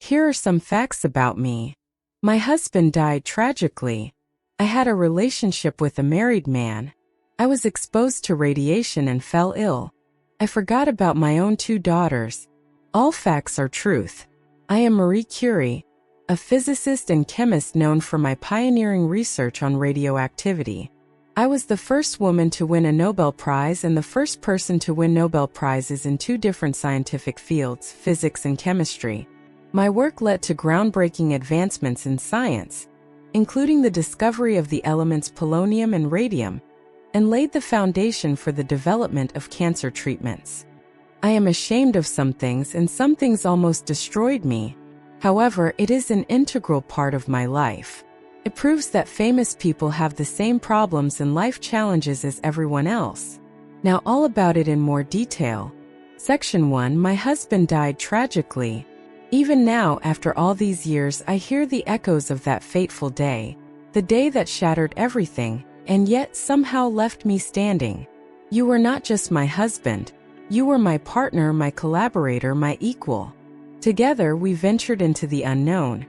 Here are some facts about me. My husband died tragically. I had a relationship with a married man. I was exposed to radiation and fell ill. I forgot about my own 2 daughters. All facts are truth. I am Marie Curie, a physicist and chemist known for my pioneering research on radioactivity. I was the first woman to win a Nobel Prize and the first person to win Nobel Prizes in 2 different scientific fields, physics and chemistry. My work led to groundbreaking advancements in science, including the discovery of the elements polonium and radium, and laid the foundation for the development of cancer treatments. I am ashamed of some things, and some things almost destroyed me. However, it is an integral part of my life. It proves that famous people have the same problems and life challenges as everyone else. Now, all about it in more detail. Section 1. My husband died tragically. Even now, after all these years, I hear the echoes of that fateful day, the day that shattered everything, and yet somehow left me standing. You were not just my husband. You were my partner, my collaborator, my equal. Together, we ventured into the unknown,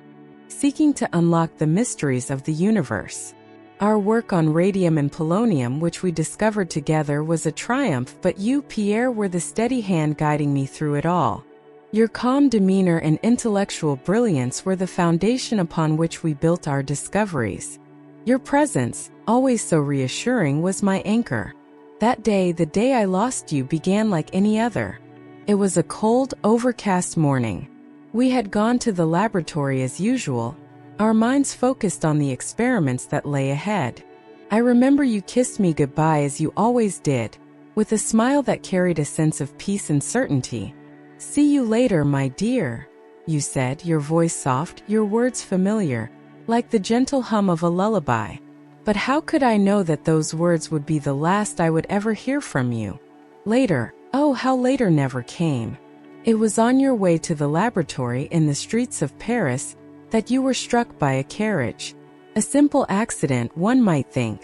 seeking to unlock the mysteries of the universe. Our work on radium and polonium, which we discovered together, was a triumph, but you, Pierre, were the steady hand guiding me through it all. Your calm demeanor and intellectual brilliance were the foundation upon which we built our discoveries. Your presence, always so reassuring, was my anchor. That day, the day I lost you, began like any other. It was a cold, overcast morning. We had gone to the laboratory as usual, our minds focused on the experiments that lay ahead. I remember you kissed me goodbye as you always did, with a smile that carried a sense of peace and certainty. "See you later, my dear," you said, your voice soft, your words familiar, like the gentle hum of a lullaby. But how could I know that those words would be the last I would ever hear from you? Later, oh how later never came. It was on your way to the laboratory in the streets of Paris that you were struck by a carriage. A simple accident, one might think.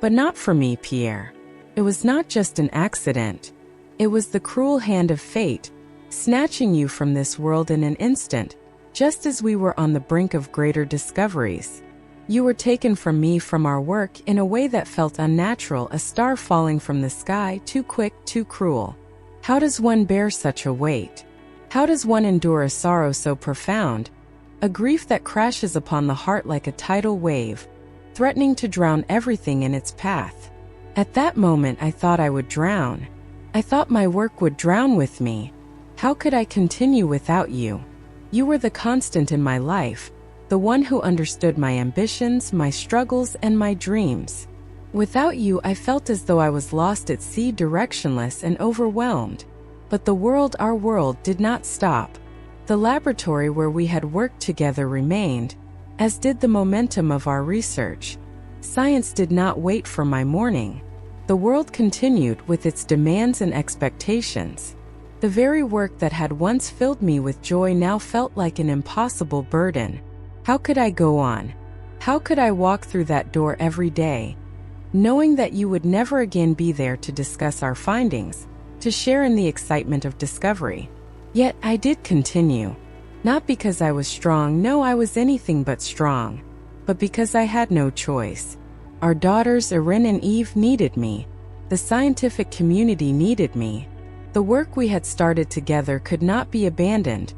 But not for me, Pierre. It was not just an accident. It was the cruel hand of fate, snatching you from this world in an instant, just as we were on the brink of greater discoveries. You were taken from me, from our work, in a way that felt unnatural, a star falling from the sky, too quick, too cruel. How does one bear such a weight? How does one endure a sorrow so profound? A grief that crashes upon the heart like a tidal wave, threatening to drown everything in its path. At that moment, I thought I would drown. I thought my work would drown with me. How could I continue without you? You were the constant in my life, the one who understood my ambitions, my struggles, and my dreams. Without you, I felt as though I was lost at sea, directionless and overwhelmed. But the world, our world, did not stop. The laboratory where we had worked together remained, as did the momentum of our research. Science did not wait for my mourning. The world continued with its demands and expectations. The very work that had once filled me with joy now felt like an impossible burden. How could I go on? How could I walk through that door every day, knowing that you would never again be there to discuss our findings, to share in the excitement of discovery? Yet I did continue. Not because I was strong, no, I was anything but strong, but because I had no choice. Our daughters, Erin and Eve, needed me. The scientific community needed me. The work we had started together could not be abandoned,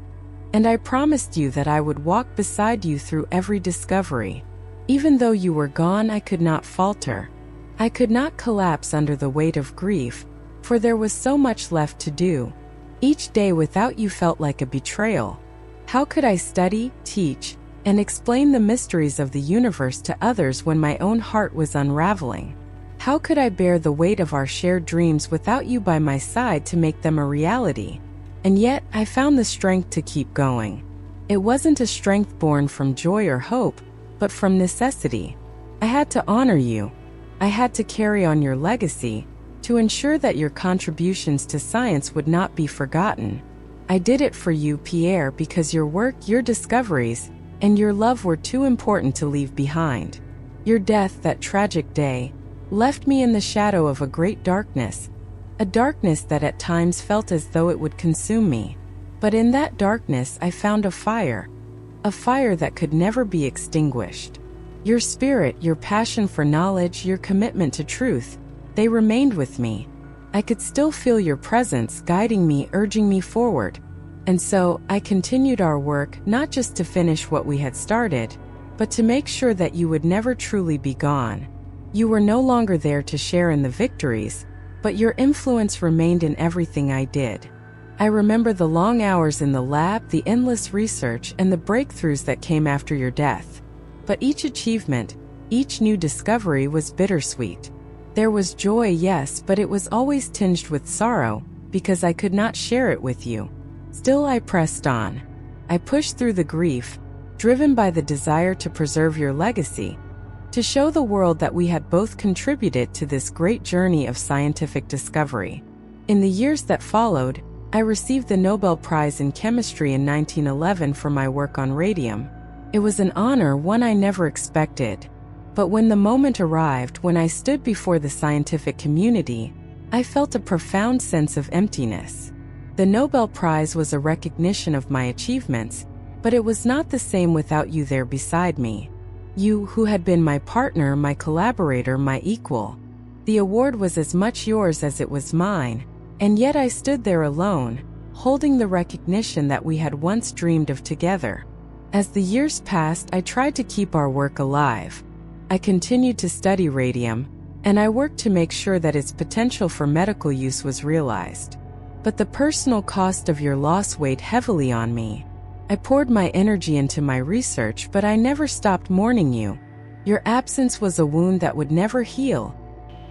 and I promised you that I would walk beside you through every discovery. Even though you were gone, I could not falter. I could not collapse under the weight of grief, for there was so much left to do. Each day without you felt like a betrayal. How could I study, teach, and explain the mysteries of the universe to others when my own heart was unraveling? How could I bear the weight of our shared dreams without you by my side to make them a reality? And yet, I found the strength to keep going. It wasn't a strength born from joy or hope, but from necessity. I had to honor you. I had to carry on your legacy, to ensure that your contributions to science would not be forgotten. I did it for you, Pierre, because your work, your discoveries, and your love were too important to leave behind. Your death, that tragic day, left me in the shadow of a great darkness, a darkness that at times felt as though it would consume me. But in that darkness I found a fire that could never be extinguished. Your spirit, your passion for knowledge, your commitment to truth, they remained with me. I could still feel your presence guiding me, urging me forward. And so, I continued our work, not just to finish what we had started, but to make sure that you would never truly be gone. You were no longer there to share in the victories, but your influence remained in everything I did. I remember the long hours in the lab, the endless research, and the breakthroughs that came after your death. But each achievement, each new discovery was bittersweet. There was joy, yes, but it was always tinged with sorrow, because I could not share it with you. Still, I pressed on. I pushed through the grief, driven by the desire to preserve your legacy, to show the world that we had both contributed to this great journey of scientific discovery. In the years that followed, I received the Nobel Prize in Chemistry in 1911 for my work on radium. It was an honor, one I never expected. But when the moment arrived, when I stood before the scientific community, I felt a profound sense of emptiness. The Nobel Prize was a recognition of my achievements, but it was not the same without you there beside me. You, who had been my partner, my collaborator, my equal. The award was as much yours as it was mine, and yet I stood there alone, holding the recognition that we had once dreamed of together. As the years passed, I tried to keep our work alive. I continued to study radium, and I worked to make sure that its potential for medical use was realized. But the personal cost of your loss weighed heavily on me. I poured my energy into my research, but I never stopped mourning you. Your absence was a wound that would never heal,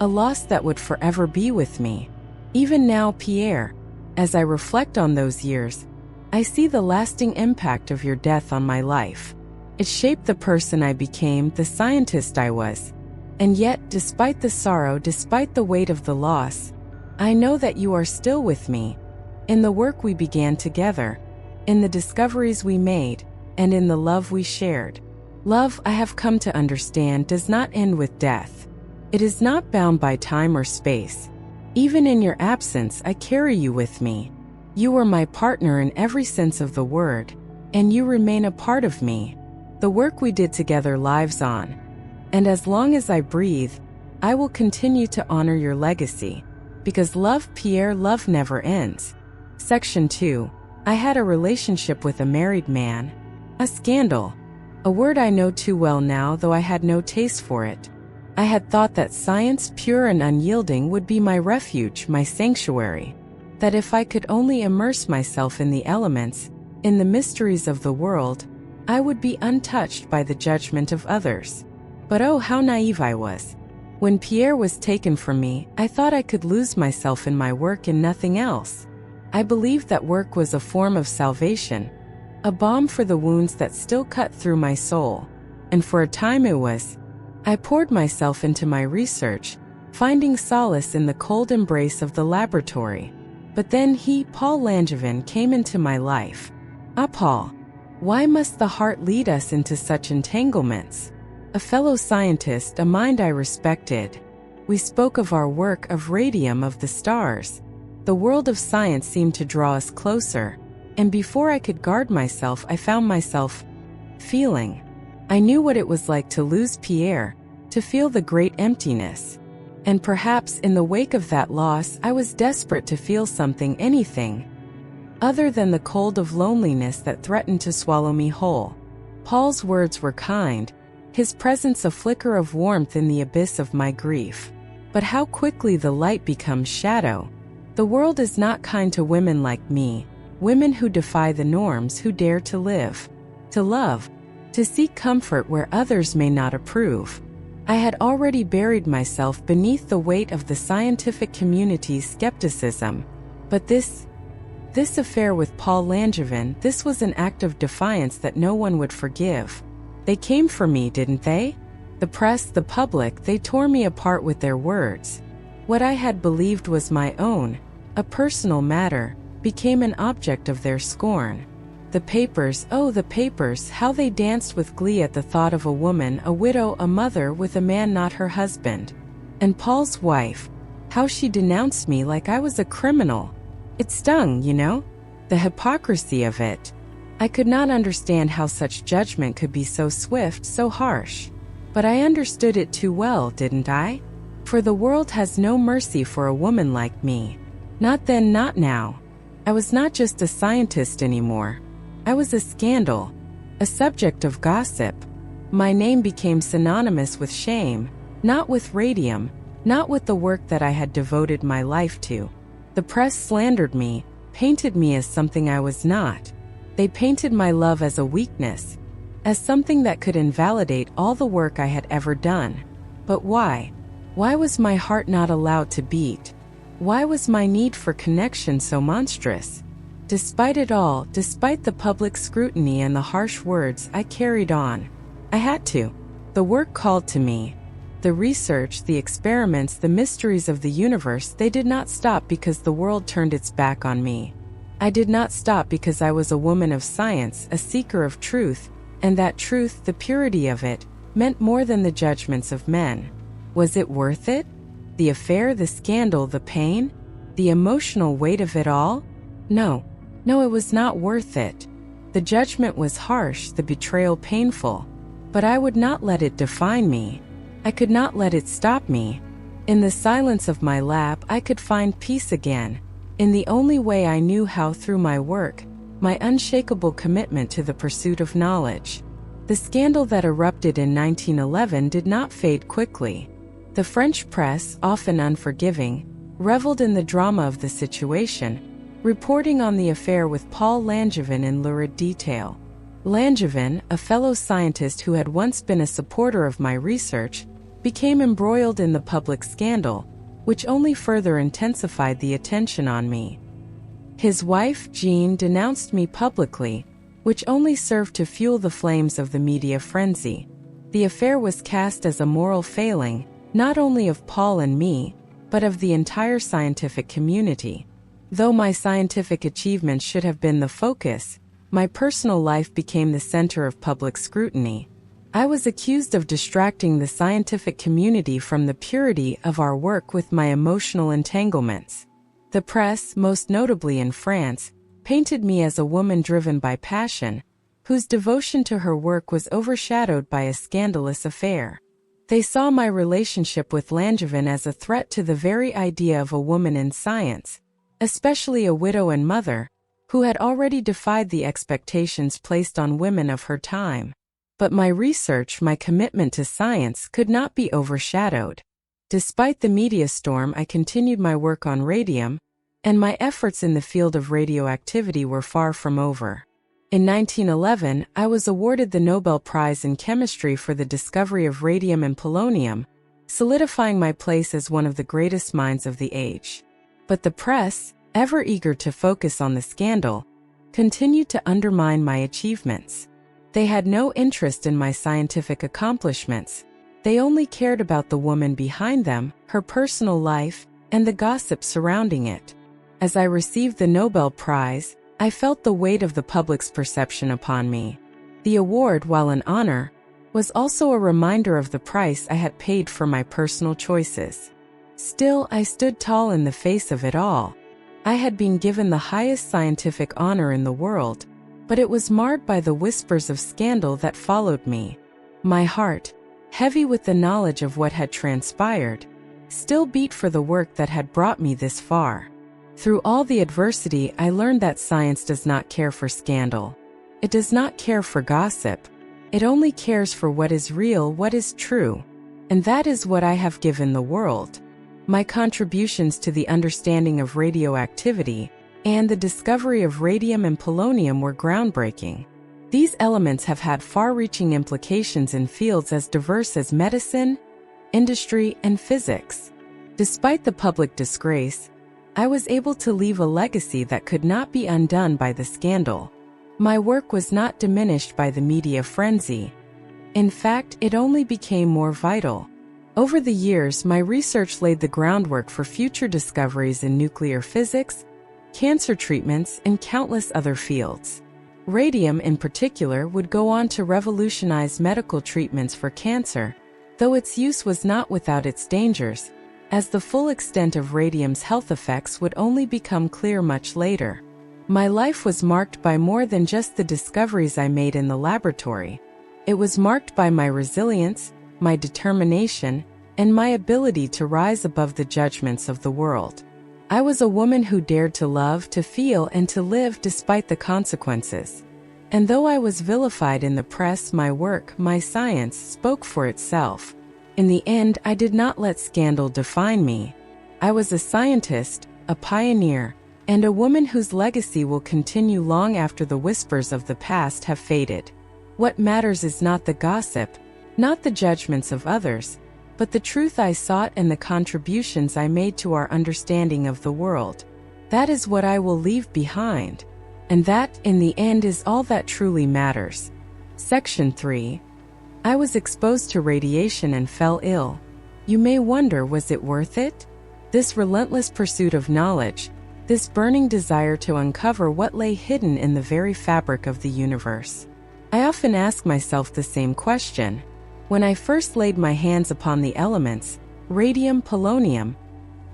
a loss that would forever be with me. Even now, Pierre, as I reflect on those years, I see the lasting impact of your death on my life. It shaped the person I became, the scientist I was. And yet, despite the sorrow, despite the weight of the loss, I know that you are still with me, in the work we began together, in the discoveries we made, and in the love we shared. Love, I have come to understand, does not end with death. It is not bound by time or space. Even in your absence, I carry you with me. You were my partner in every sense of the word, and you remain a part of me. The work we did together lives on, and as long as I breathe, I will continue to honor your legacy. Because love, Pierre, love never ends. Section 2. I had a relationship with a married man. A scandal. A word I know too well now, though I had no taste for it. I had thought that science, pure and unyielding, would be my refuge, my sanctuary. That if I could only immerse myself in the elements, in the mysteries of the world, I would be untouched by the judgment of others. But oh, how naive I was. When Pierre was taken from me, I thought I could lose myself in my work and nothing else. I believed that work was a form of salvation, a balm for the wounds that still cut through my soul. And for a time it was. I poured myself into my research, finding solace in the cold embrace of the laboratory. But then Paul Langevin, came into my life. Ah, Paul, why must the heart lead us into such entanglements? A fellow scientist, a mind I respected. We spoke of our work, of radium, of the stars. The world of science seemed to draw us closer, and before I could guard myself, I found myself feeling. I knew what it was like to lose Pierre, to feel the great emptiness. And perhaps in the wake of that loss, I was desperate to feel something, anything, other than the cold of loneliness that threatened to swallow me whole. Paul's words were kind, his presence a flicker of warmth in the abyss of my grief. But how quickly the light becomes shadow. The world is not kind to women like me, women who defy the norms, who dare to live, to love, to seek comfort where others may not approve. I had already buried myself beneath the weight of the scientific community's skepticism. But this affair with Paul Langevin, this was an act of defiance that no one would forgive. They came for me, didn't they? The press, the public, they tore me apart with their words. What I had believed was my own, a personal matter, became an object of their scorn. The papers, oh the papers, how they danced with glee at the thought of a woman, a widow, a mother, with a man not her husband. And Paul's wife, how she denounced me like I was a criminal. It stung, you know? The hypocrisy of it. I could not understand how such judgment could be so swift, so harsh. But I understood it too well, didn't I? For the world has no mercy for a woman like me. Not then, not now. I was not just a scientist anymore. I was a scandal, a subject of gossip. My name became synonymous with shame, not with radium, not with the work that I had devoted my life to. The press slandered me, painted me as something I was not. They painted my love as a weakness, as something that could invalidate all the work I had ever done. But why? Why was my heart not allowed to beat? Why was my need for connection so monstrous? Despite it all, despite the public scrutiny and the harsh words, I carried on. I had to. The work called to me. The research, the experiments, the mysteries of the universe, they did not stop because the world turned its back on me. I did not stop because I was a woman of science, a seeker of truth, and that truth, the purity of it, meant more than the judgments of men. Was it worth it? The affair, the scandal, the pain? The emotional weight of it all? No, it was not worth it. The judgment was harsh, the betrayal painful. But I would not let it define me. I could not let it stop me. In the silence of my lab, I could find peace again, in the only way I knew how, through my work, my unshakable commitment to the pursuit of knowledge. The scandal that erupted in 1911 did not fade quickly. The French press, often unforgiving, reveled in the drama of the situation, reporting on the affair with Paul Langevin in lurid detail. Langevin, a fellow scientist who had once been a supporter of my research, became embroiled in the public scandal, which only further intensified the attention on me. His wife, Jean, denounced me publicly, which only served to fuel the flames of the media frenzy. The affair was cast as a moral failing, not only of Paul and me, but of the entire scientific community. Though my scientific achievements should have been the focus, my personal life became the center of public scrutiny. I was accused of distracting the scientific community from the purity of our work with my emotional entanglements. The press, most notably in France, painted me as a woman driven by passion, whose devotion to her work was overshadowed by a scandalous affair. They saw my relationship with Langevin as a threat to the very idea of a woman in science, especially a widow and mother, who had already defied the expectations placed on women of her time. But my research, my commitment to science, could not be overshadowed. Despite the media storm, I continued my work on radium, and my efforts in the field of radioactivity were far from over. In 1911, I was awarded the Nobel Prize in Chemistry for the discovery of radium and polonium, solidifying my place as one of the greatest minds of the age. But the press, ever eager to focus on the scandal, continued to undermine my achievements. They had no interest in my scientific accomplishments. They only cared about the woman behind them, her personal life, and the gossip surrounding it. As I received the Nobel Prize, I felt the weight of the public's perception upon me. The award, while an honor, was also a reminder of the price I had paid for my personal choices. Still, I stood tall in the face of it all. I had been given the highest scientific honor in the world, but it was marred by the whispers of scandal that followed me. My heart, heavy with the knowledge of what had transpired, still beat for the work that had brought me this far. Through all the adversity, I learned that science does not care for scandal. It does not care for gossip. It only cares for what is real, what is true. And that is what I have given the world. My contributions to the understanding of radioactivity and the discovery of radium and polonium were groundbreaking. These elements have had far-reaching implications in fields as diverse as medicine, industry, and physics. Despite the public disgrace, I was able to leave a legacy that could not be undone by the scandal. My work was not diminished by the media frenzy. In fact, it only became more vital. Over the years, my research laid the groundwork for future discoveries in nuclear physics, cancer treatments, and countless other fields. Radium, in particular, would go on to revolutionize medical treatments for cancer, though its use was not without its dangers, as the full extent of radium's health effects would only become clear much later. My life was marked by more than just the discoveries I made in the laboratory. It was marked by my resilience, my determination, and my ability to rise above the judgments of the world. I was a woman who dared to love, to feel, and to live despite the consequences. And though I was vilified in the press, my work, my science, spoke for itself. In the end, I did not let scandal define me. I was a scientist, a pioneer, and a woman whose legacy will continue long after the whispers of the past have faded. What matters is not the gossip, not the judgments of others, but the truth I sought and the contributions I made to our understanding of the world. That is what I will leave behind. And that, in the end, is all that truly matters. Section 3. I was exposed to radiation and fell ill. You may wonder, was it worth it? This relentless pursuit of knowledge, this burning desire to uncover what lay hidden in the very fabric of the universe. I often ask myself the same question. When I first laid my hands upon the elements, radium, polonium,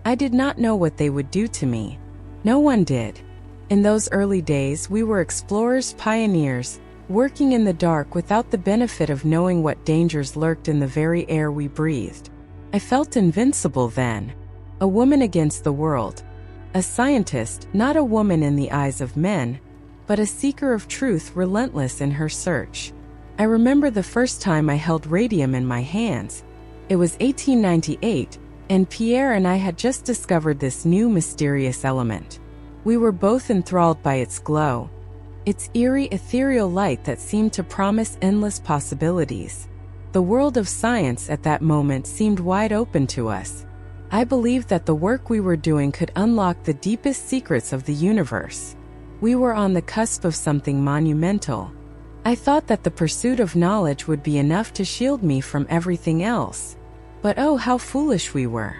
I did not know what they would do to me. No one did. In those early days, we were explorers, pioneers, working in the dark without the benefit of knowing what dangers lurked in the very air we breathed. I felt invincible then. A woman against the world. A scientist, not a woman in the eyes of men, but a seeker of truth, relentless in her search. I remember the first time I held radium in my hands. It was 1898, and Pierre and I had just discovered this new mysterious element. We were both enthralled by its glow, its eerie, ethereal light that seemed to promise endless possibilities. The world of science at that moment seemed wide open to us. I believed that the work we were doing could unlock the deepest secrets of the universe. We were on the cusp of something monumental. I thought that the pursuit of knowledge would be enough to shield me from everything else. But oh, how foolish we were.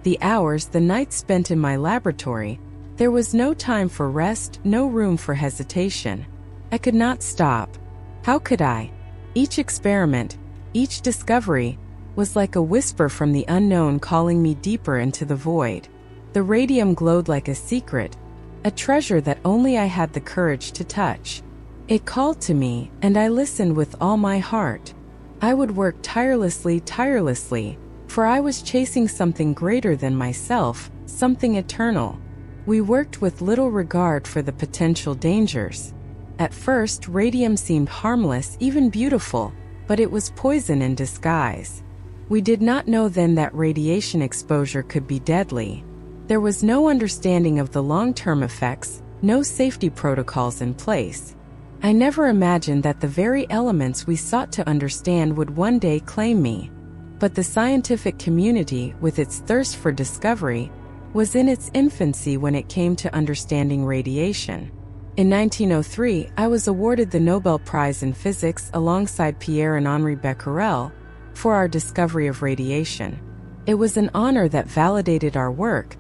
The hours, the nights spent in my laboratory, there was no time for rest, no room for hesitation. I could not stop. How could I? Each experiment, each discovery, was like a whisper from the unknown calling me deeper into the void. The radium glowed like a secret, a treasure that only I had the courage to touch. It called to me, and I listened with all my heart. I would work tirelessly, for I was chasing something greater than myself, something eternal. We worked with little regard for the potential dangers. At first, radium seemed harmless, even beautiful, but it was poison in disguise. We did not know then that radiation exposure could be deadly. There was no understanding of the long-term effects, no safety protocols in place. I never imagined that the very elements we sought to understand would one day claim me. But the scientific community, with its thirst for discovery, was in its infancy when it came to understanding radiation. In 1903, I was awarded the Nobel Prize in Physics alongside Pierre and Henri Becquerel for our discovery of radiation. It was an honor that validated our work,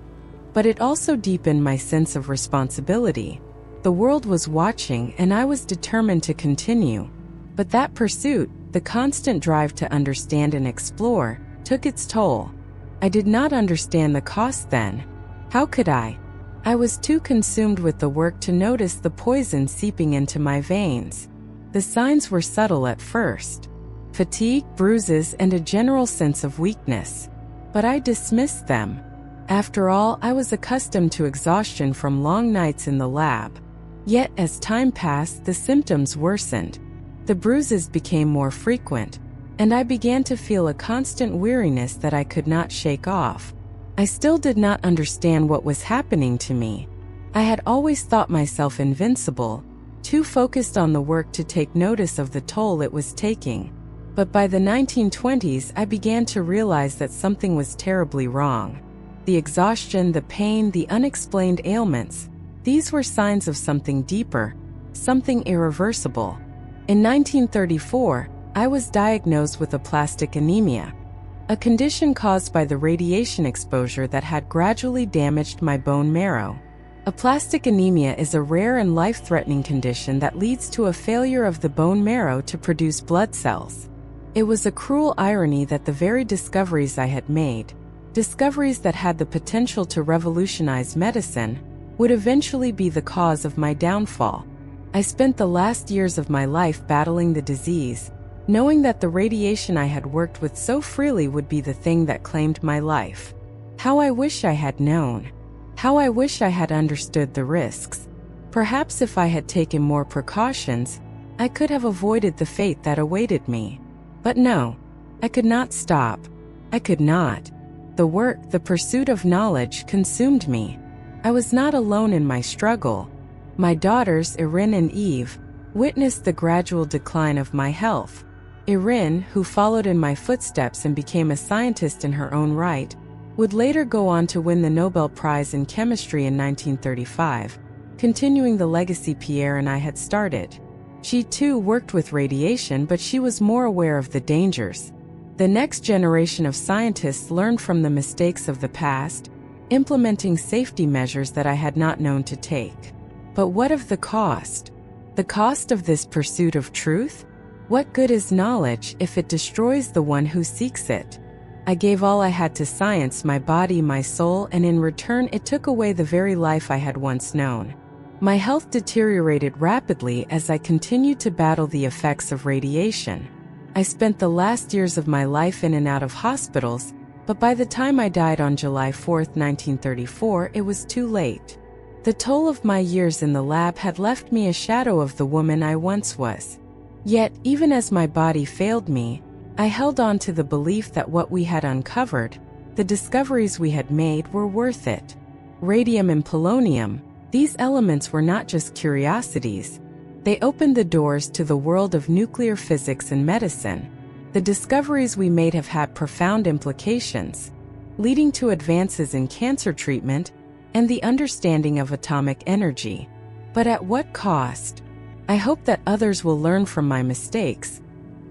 but it also deepened my sense of responsibility. The world was watching, and I was determined to continue. But that pursuit, the constant drive to understand and explore, took its toll. I did not understand the cost then. How could I? I was too consumed with the work to notice the poison seeping into my veins. The signs were subtle at first. Fatigue, bruises, and a general sense of weakness. But I dismissed them. After all, I was accustomed to exhaustion from long nights in the lab. Yet, as time passed, the symptoms worsened. The bruises became more frequent, and I began to feel a constant weariness that I could not shake off. I still did not understand what was happening to me. I had always thought myself invincible, too focused on the work to take notice of the toll it was taking. But by the 1920s, I began to realize that something was terribly wrong. The exhaustion, the pain, the unexplained ailments, these were signs of something deeper, something irreversible. In 1934, I was diagnosed with aplastic anemia, a condition caused by the radiation exposure that had gradually damaged my bone marrow. Aplastic anemia is a rare and life-threatening condition that leads to a failure of the bone marrow to produce blood cells. It was a cruel irony that the very discoveries I had made, discoveries that had the potential to revolutionize medicine, would eventually be the cause of my downfall. I spent the last years of my life battling the disease, knowing that the radiation I had worked with so freely would be the thing that claimed my life. How I wish I had known. How I wish I had understood the risks. Perhaps if I had taken more precautions, I could have avoided the fate that awaited me. But no, I could not stop. I could not. The work, the pursuit of knowledge, consumed me. I was not alone in my struggle. My daughters, Erin and Eve, witnessed the gradual decline of my health. Erin, who followed in my footsteps and became a scientist in her own right, would later go on to win the Nobel Prize in Chemistry in 1935, continuing the legacy Pierre and I had started. She too worked with radiation, but she was more aware of the dangers. The next generation of scientists learned from the mistakes of the past, implementing safety measures that I had not known to take. But what of the cost? The cost of this pursuit of truth? What good is knowledge if it destroys the one who seeks it? I gave all I had to science, my body, my soul, and in return it took away the very life I had once known. My health deteriorated rapidly as I continued to battle the effects of radiation. I spent the last years of my life in and out of hospitals, but by the time I died on July 4, 1934, it was too late. The toll of my years in the lab had left me a shadow of the woman I once was. Yet, even as my body failed me, I held on to the belief that what we had uncovered, the discoveries we had made, were worth it. Radium and polonium, these elements were not just curiosities. They opened the doors to the world of nuclear physics and medicine. The discoveries we made have had profound implications, leading to advances in cancer treatment and the understanding of atomic energy. But at what cost? I hope that others will learn from my mistakes,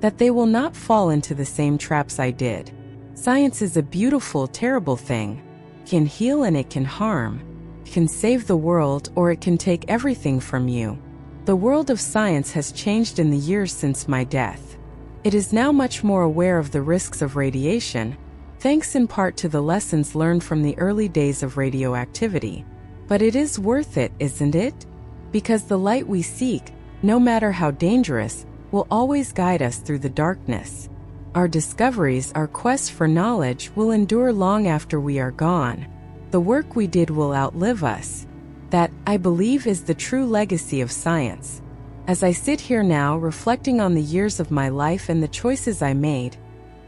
that they will not fall into the same traps I did. Science is a beautiful, terrible thing. It can heal and it can harm. It can save the world or it can take everything from you. The world of science has changed in the years since my death. It is now much more aware of the risks of radiation, thanks in part to the lessons learned from the early days of radioactivity. But it is worth it, isn't it? Because the light we seek, no matter how dangerous, will always guide us through the darkness. Our discoveries, our quest for knowledge, will endure long after we are gone. The work we did will outlive us. That, I believe, is the true legacy of science. As I sit here now, reflecting on the years of my life and the choices I made,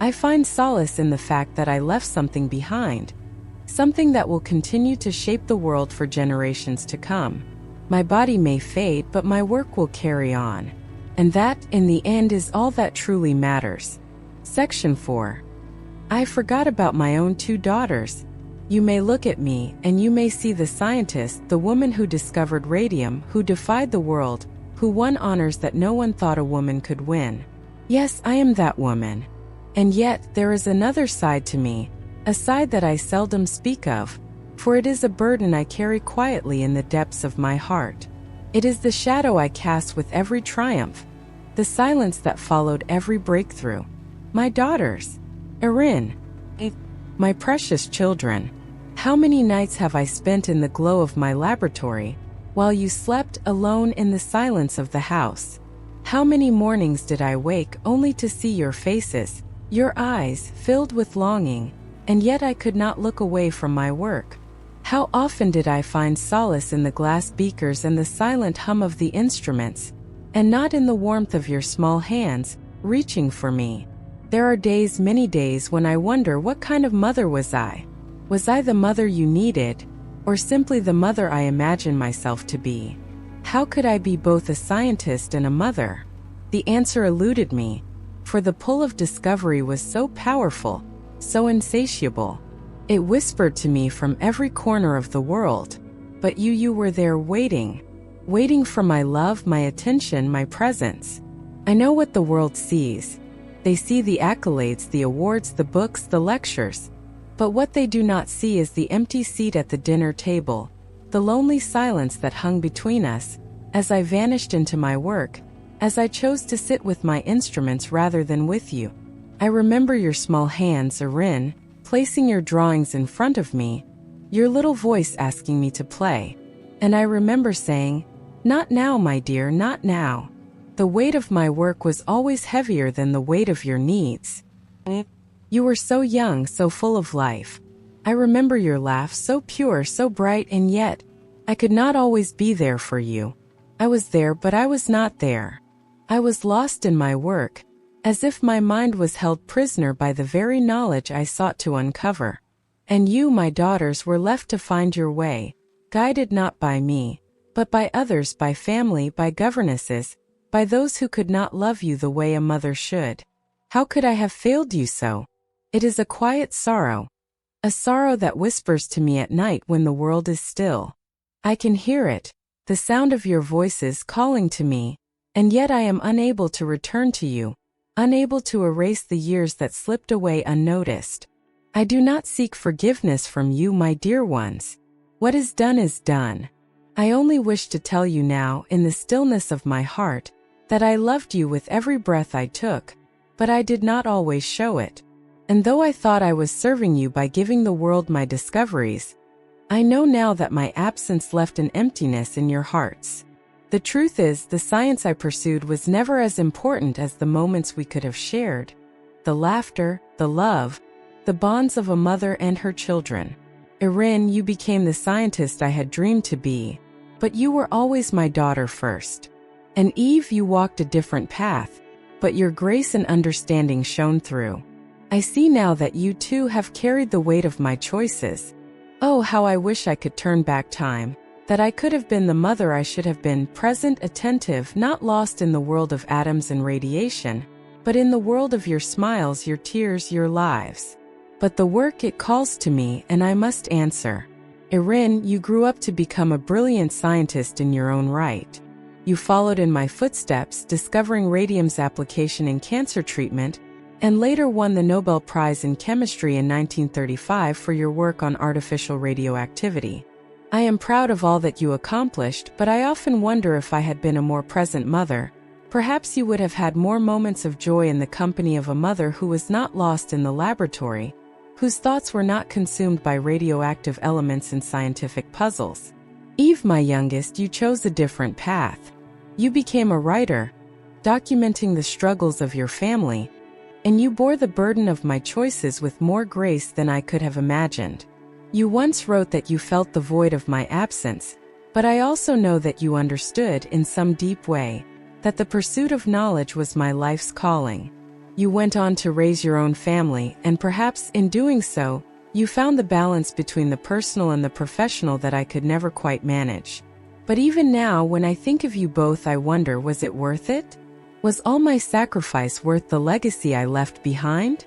I find solace in the fact that I left something behind, something that will continue to shape the world for generations to come. My body may fade, but my work will carry on. And that, in the end, is all that truly matters. Section 4. I forgot about my own 2 daughters. You may look at me, and you may see the scientist, the woman who discovered radium, who defied the world, who won honors that no one thought a woman could win. Yes, I am that woman. And yet, there is another side to me, a side that I seldom speak of, for it is a burden I carry quietly in the depths of my heart. It is the shadow I cast with every triumph, the silence that followed every breakthrough. My daughters, Erin, my precious children. How many nights have I spent in the glow of my laboratory, while you slept alone in the silence of the house? How many mornings did I wake only to see your faces, your eyes filled with longing, and yet I could not look away from my work? How often did I find solace in the glass beakers and the silent hum of the instruments, and not in the warmth of your small hands, reaching for me? There are days, many days, when I wonder what kind of mother was I? Was I the mother you needed, or simply the mother I imagined myself to be? How could I be both a scientist and a mother? The answer eluded me, for the pull of discovery was so powerful, so insatiable. It whispered to me from every corner of the world. But you were there waiting for my love, my attention, my presence. I know what the world sees. They see the accolades, the awards, the books, the lectures. But what they do not see is the empty seat at the dinner table, the lonely silence that hung between us, as I vanished into my work, as I chose to sit with my instruments rather than with you. I remember your small hands, Erin, placing your drawings in front of me, your little voice asking me to play. And I remember saying, "Not now, my dear, not now." The weight of my work was always heavier than the weight of your needs. You were so young, so full of life. I remember your laugh, so pure, so bright, and yet, I could not always be there for you. I was there, but I was not there. I was lost in my work, as if my mind was held prisoner by the very knowledge I sought to uncover. And you, my daughters, were left to find your way, guided not by me, but by others, by family, by governesses, by those who could not love you the way a mother should. How could I have failed you so? It is a quiet sorrow, a sorrow that whispers to me at night when the world is still. I can hear it, the sound of your voices calling to me, and yet I am unable to return to you, unable to erase the years that slipped away unnoticed. I do not seek forgiveness from you, my dear ones. What is done is done. I only wish to tell you now, in the stillness of my heart, that I loved you with every breath I took, but I did not always show it. And though I thought I was serving you by giving the world my discoveries, I know now that my absence left an emptiness in your hearts. The truth is, the science I pursued was never as important as the moments we could have shared. The laughter, the love, the bonds of a mother and her children. Erin, you became the scientist I had dreamed to be, but you were always my daughter first. And Eve, you walked a different path, but your grace and understanding shone through. I see now that you too have carried the weight of my choices. Oh, how I wish I could turn back time, that I could have been the mother I should have been, present, attentive, not lost in the world of atoms and radiation, but in the world of your smiles, your tears, your lives. But the work, it calls to me, and I must answer. Erin, you grew up to become a brilliant scientist in your own right. You followed in my footsteps, discovering radium's application in cancer treatment, and later won the Nobel Prize in Chemistry in 1935 for your work on artificial radioactivity. I am proud of all that you accomplished, but I often wonder if I had been a more present mother, perhaps you would have had more moments of joy in the company of a mother who was not lost in the laboratory, whose thoughts were not consumed by radioactive elements and scientific puzzles. Eve, my youngest, you chose a different path. You became a writer, documenting the struggles of your family, and you bore the burden of my choices with more grace than I could have imagined. You once wrote that you felt the void of my absence, but I also know that you understood, in some deep way, that the pursuit of knowledge was my life's calling. You went on to raise your own family, and perhaps in doing so, you found the balance between the personal and the professional that I could never quite manage. But even now, when I think of you both, I wonder, was it worth it? Was all my sacrifice worth the legacy I left behind?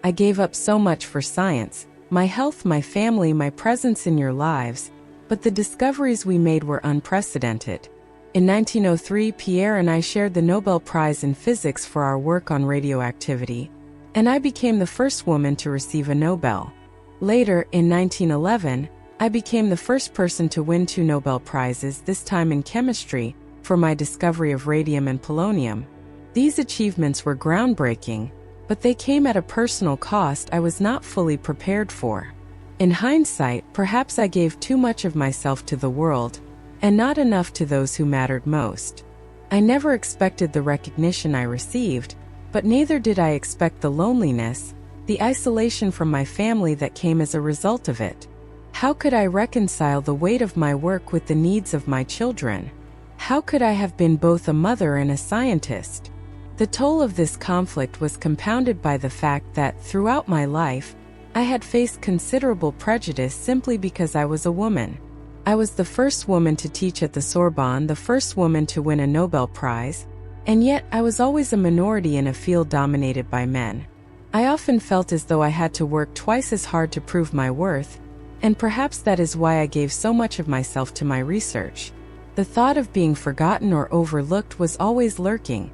I gave up so much for science, my health, my family, my presence in your lives, but the discoveries we made were unprecedented. In 1903, Pierre and I shared the Nobel Prize in Physics for our work on radioactivity, and I became the first woman to receive a Nobel. Later, in 1911, I became the first person to win 2 Nobel Prizes, this time in chemistry, for my discovery of radium and polonium. These achievements were groundbreaking, but they came at a personal cost I was not fully prepared for. In hindsight, perhaps I gave too much of myself to the world, and not enough to those who mattered most. I never expected the recognition I received, but neither did I expect the loneliness, the isolation from my family that came as a result of it. How could I reconcile the weight of my work with the needs of my children? How could I have been both a mother and a scientist? The toll of this conflict was compounded by the fact that, throughout my life, I had faced considerable prejudice simply because I was a woman. I was the first woman to teach at the Sorbonne, the first woman to win a Nobel Prize, and yet I was always a minority in a field dominated by men. I often felt as though I had to work twice as hard to prove my worth, and perhaps that is why I gave so much of myself to my research. The thought of being forgotten or overlooked was always lurking,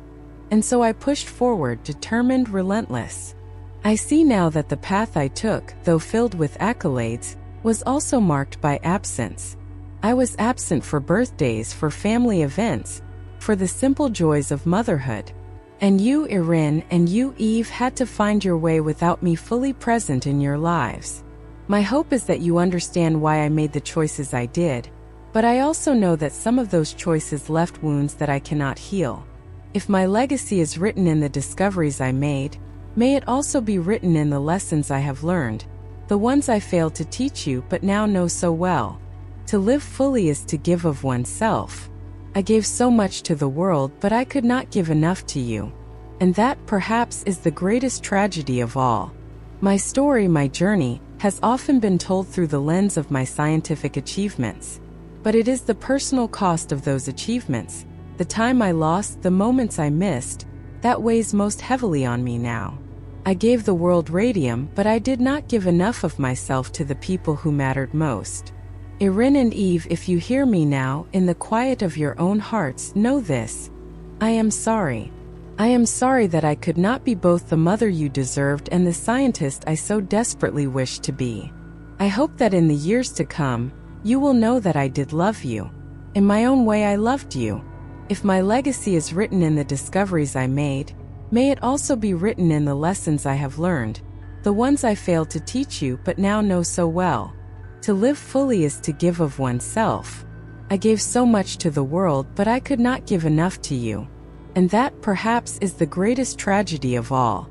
and so I pushed forward, determined, relentless. I see now that the path I took, though filled with accolades, was also marked by absence. I was absent for birthdays, for family events, for the simple joys of motherhood. And you, Erin, and you, Eve, had to find your way without me fully present in your lives. My hope is that you understand why I made the choices I did. But I also know that some of those choices left wounds that I cannot heal. If my legacy is written in the discoveries I made, may it also be written in the lessons I have learned, the ones I failed to teach you but now know so well. To live fully is to give of oneself. I gave so much to the world, but I could not give enough to you. And that, perhaps, is the greatest tragedy of all. My story, my journey, has often been told through the lens of my scientific achievements. But it is the personal cost of those achievements, the time I lost, the moments I missed, that weighs most heavily on me now. I gave the world radium, but I did not give enough of myself to the people who mattered most. Erin and Eve, if you hear me now, in the quiet of your own hearts, know this. I am sorry. I am sorry that I could not be both the mother you deserved and the scientist I so desperately wished to be. I hope that in the years to come, you will know that I did love you. In my own way, I loved you. If my legacy is written in the discoveries I made, may it also be written in the lessons I have learned, the ones I failed to teach you but now know so well. To live fully is to give of oneself. I gave so much to the world, but I could not give enough to you. And that, perhaps, is the greatest tragedy of all.